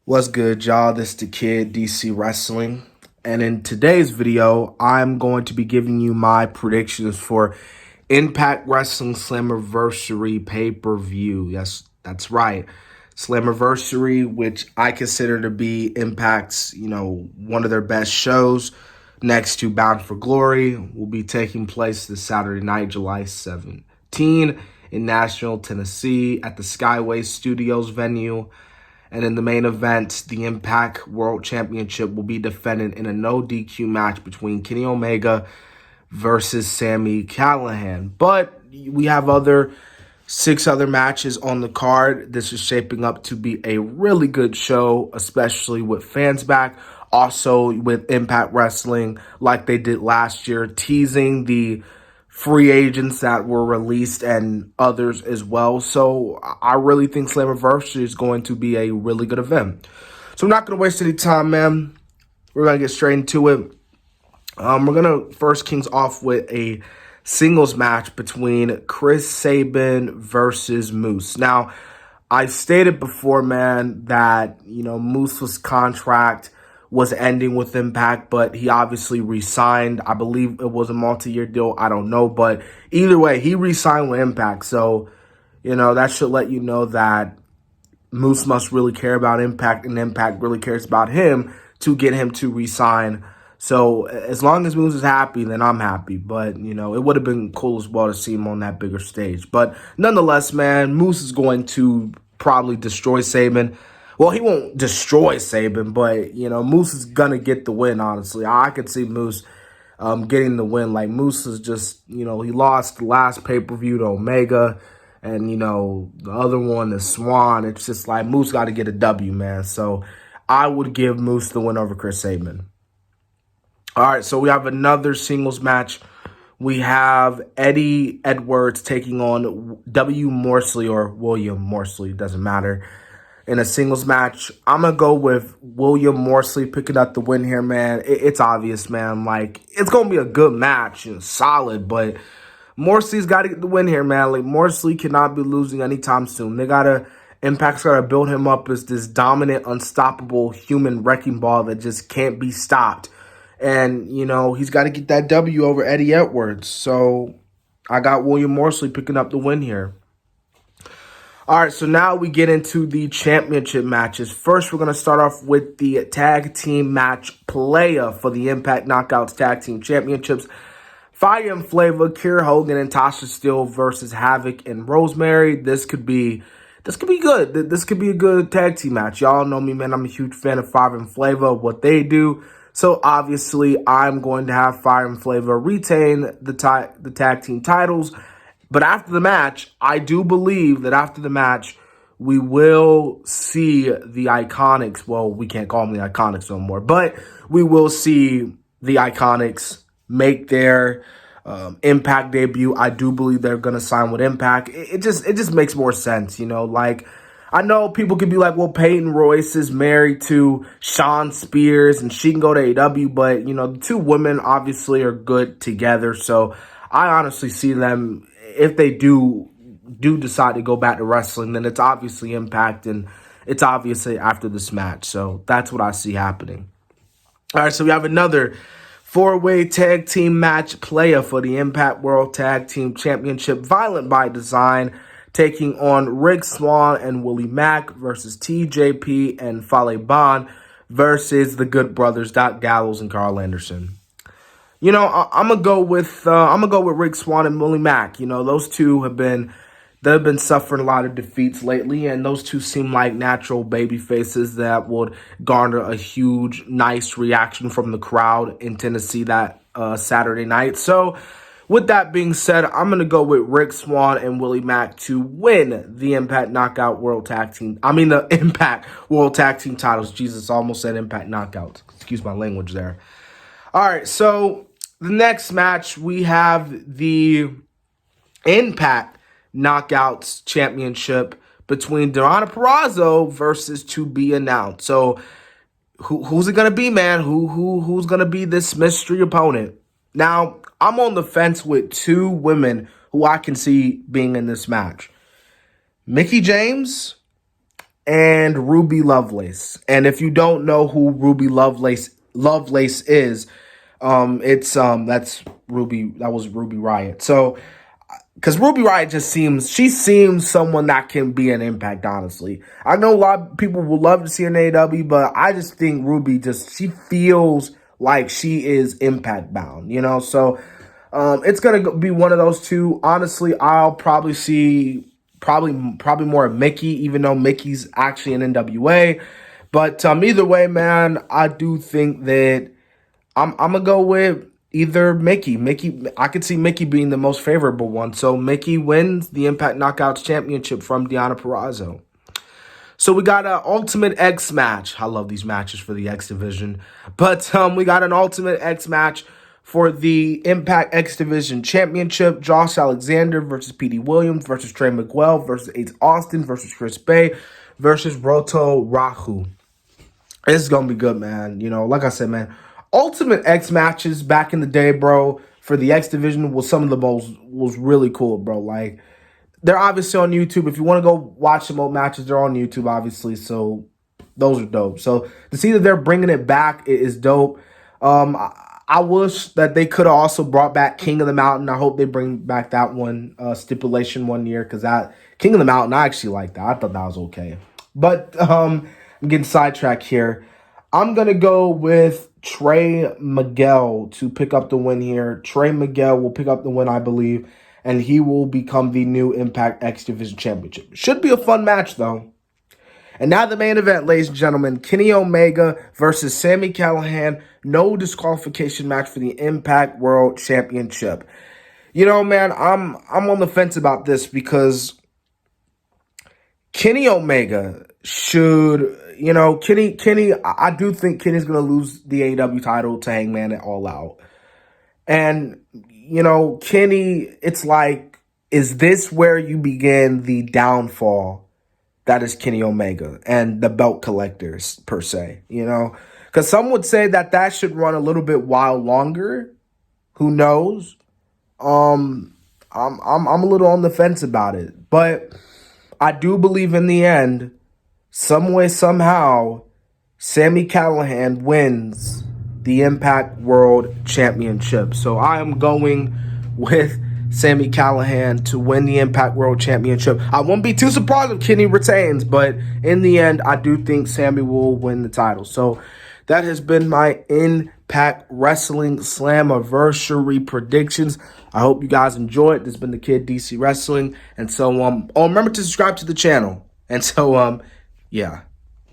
What's good, y'all? This is the Kid, DC Wrestling. And in today's video, I'm going to be giving you my predictions for Impact Wrestling Slammiversary pay-per-view. Yes, that's right. Slammiversary, which I consider to be Impact's, one of their best shows, next to Bound for Glory, will be taking place this Saturday night, July 17, in Nashville, Tennessee, at the Skyway Studios venue. And in the main event, the Impact World Championship will be defended in a no DQ match between Kenny Omega versus Sami Callihan. But we have 6 other matches on the card. This is shaping up to be a really good show, especially with fans back. Also with Impact Wrestling, like they did last year, teasing the free agents that were released and others as well. So I really think Slammiversary is going to be a really good event. So I'm not going to waste any time, man. We're going to get straight into it. We're going to first kings off with a singles match between Chris Sabin versus Moose. Now, I stated before, man, that, Moose's contract was ending with Impact, but he obviously re-signed. I believe it was a multi-year deal. I don't know, but either way, he re-signed with Impact. So, that should let you know that Moose must really care about Impact, and Impact really cares about him to get him to re-sign. So, as long as Moose is happy, then I'm happy. But, it would have been cool as well to see him on that bigger stage. But nonetheless, man, Moose is going to probably destroy Sabin. Well, he won't destroy Sabin, but, Moose is going to get the win, honestly. I could see Moose getting the win. Like, Moose is just, he lost the last pay-per-view to Omega, and, the other one is Swan. It's just like Moose got to get a W, man. So I would give Moose the win over Chris Sabin. All right, so we have another singles match. We have Eddie Edwards taking on W. Morsley or William Morsley, doesn't matter, in a singles match. I'm going to go with William Morsley picking up the win here, man. It's obvious, man. Like, it's going to be a good match and solid, but Morsley's got to get the win here, man. Like, Morsley cannot be losing anytime soon. Impact's got to build him up as this dominant, unstoppable human wrecking ball that just can't be stopped. And, he's got to get that W over Eddie Edwards. So I got William Morsley picking up the win here. All right, so now we get into the championship matches. First, we're going to start off with the tag team match playa for the Impact Knockouts Tag Team Championships. Fire and Flavor, Kiera Hogan and Tasha Steelz versus HAVOK and Rosemary. This could be good. This could be a good tag team match. Y'all know me, man. I'm a huge fan of Fire and Flavor, what they do. So obviously, I'm going to have Fire and Flavor retain the tag team titles. But after the match, I do believe that after the match, we will see the Iconics. Well, we can't call them the Iconics no more, but we will see the Iconics make their Impact debut. I do believe they're going to sign with Impact. It just makes more sense, Like, I know people could be like, well, Peyton Royce is married to Shawn Spears and she can go to AEW, but, the two women obviously are good together. So I honestly see them, if they do decide to go back to wrestling, then it's obviously Impact, and it's obviously after this match. So that's what I see happening. All right, so we have another 4-way tag team match playa for the Impact World Tag Team Championship. Violent by Design taking on Rick Swann and Willie Mack versus TJP and Fale Bond versus the Good Brothers, Doc Gallows and Carl Anderson. I'm gonna go with Rick Swann and Willie Mack. Those two they've been suffering a lot of defeats lately, and those two seem like natural baby faces that would garner a huge, nice reaction from the crowd in Tennessee that Saturday night. So, with that being said, I'm gonna go with Rick Swann and Willie Mack to win the Impact the Impact World Tag Team titles. Jesus, I almost said Impact Knockouts. Excuse my language there. All right, so the next match, we have the Impact Knockouts Championship between Deonna Purrazzo versus To Be Announced. So who's it going to be, man? Who's going to be this mystery opponent? Now, I'm on the fence with 2 women who I can see being in this match. Mickie James and Ruby Lovelace. And if you don't know who Ruby Lovelace is, that's Ruby. That was Ruby Riott. So, because Ruby Riott she seems someone that can be an impact, honestly. I know a lot of people would love to see her in AEW, but I just think Ruby she feels like she is impact bound, you know? So, it's going to be one of those two. Honestly, I'll probably see probably more of Mickey, even though Mickey's actually an NWA. But either way, man, I do think that I'm gonna go with either Mickey. I could see Mickey being the most favorable one. So Mickey wins the Impact Knockouts Championship from Deonna Purrazzo. So we got an Ultimate X match. I love these matches for the X Division. But we got an Ultimate X match for the Impact X Division Championship. Josh Alexander versus Petey Williams versus Trey Miguel versus Ace Austin versus Chris Bay versus Roto Rahu. This is going to be good, man. You know, like I said, man, Ultimate X matches back in the day, bro, for the X Division was was really cool, bro. Like, they're obviously on YouTube. If you want to go watch some old matches, they're on YouTube, obviously. So those are dope. So to see that they're bringing it back is dope. I wish that they could have also brought back King of the Mountain. I hope they bring back that one stipulation one year, because that King of the Mountain, I actually like that. I thought that was okay. But I'm getting sidetracked here. I'm going to go with Trey Miguel to pick up the win here. Trey Miguel will pick up the win, I believe, and he will become the new Impact X Division Championship. Should be a fun match, though. And now the main event, ladies and gentlemen, Kenny Omega versus Sami Callihan. No disqualification match for the Impact World Championship. You know, man, I'm on the fence about this, because Kenny Omega should, you know, I do think Kenny's going to lose the AEW title to Hangman at All Out. And, you know, Kenny, it's like, is this where you begin the downfall that is Kenny Omega and the belt collectors, per se, you know? Because some would say that should run a little bit while longer. Who knows? I'm a little on the fence about it. But I do believe in the end, some way, somehow, Sami Callihan wins the Impact World Championship. So I am going with Sami Callihan to win the Impact World Championship. I won't be too surprised if Kenny retains, but in the end, I do think Sami will win the title. So that has been my Impact Wrestling Slammiversary predictions. I hope you guys enjoyed. This has been the Kid DC Wrestling. And so, remember to subscribe to the channel. And so, yeah.